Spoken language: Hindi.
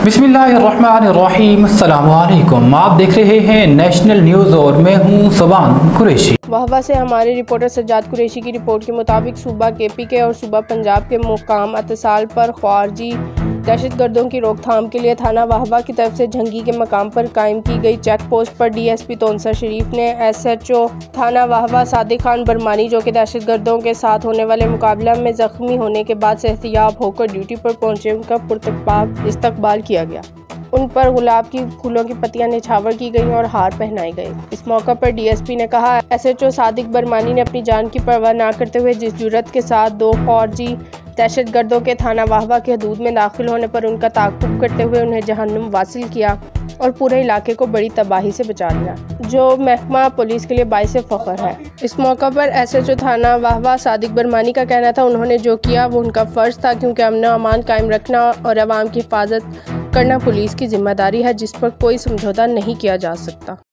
बिस्मिल्लाहिर्रहमानिर्रहीम, अस्सलामु अलैकुम। आप देख रहे हैं नेशनल न्यूज़ और मैं हूं सुबान कुरैशी। वहवा से हमारे रिपोर्टर सज्जाद कुरैशी की रिपोर्ट के मुताबिक सूबा KP के और सूबा पंजाब के मुकाम इत्तिसाल पर ख्वारजी दहशतगर्दों की रोकथाम के लिए थाना वहवा की तरफ से झंगी के मकाम पर कायम की गई चेक पोस्ट पर DSP तोनसर शरीफ ने SHO थाना वहवा सादिक खान बरमानी, जो कि दहशतगर्दों के साथ होने वाले मुकाबला में जख्मी होने के बाद सेहतियाब होकर ड्यूटी पर पहुंचे, उनका पुरतपाक इस्तकबाल किया गया। उन पर गुलाब की फूलों की पत्तियां निछावर की गईं और हार पहनाए गए। इस मौका पर DSP ने कहा, SHO सादिक बरमानी ने अपनी जान की परवाह न करते हुए जिस जुर्रत के साथ दो ख्वारजी दहशतगर्दों के थाना वहवा के हदूद में दाखिल होने पर उनका ताक़ुब करते हुए उन्हें जहन्नुम वासिल किया और पूरे इलाके को बड़ी तबाही से बचा लिया, जो महकमा पुलिस के लिए बाइस फ़ख्र है। इस मौका पर SHO थाना वहवा सादिक बरमानी का कहना था, उन्होंने जो किया वो उनका फ़र्ज़ था, क्योंकि अमन अमान कायम रखना और अवाम की हिफाजत करना पुलिस की जिम्मेदारी है, जिस पर कोई समझौता नहीं किया जा सकता।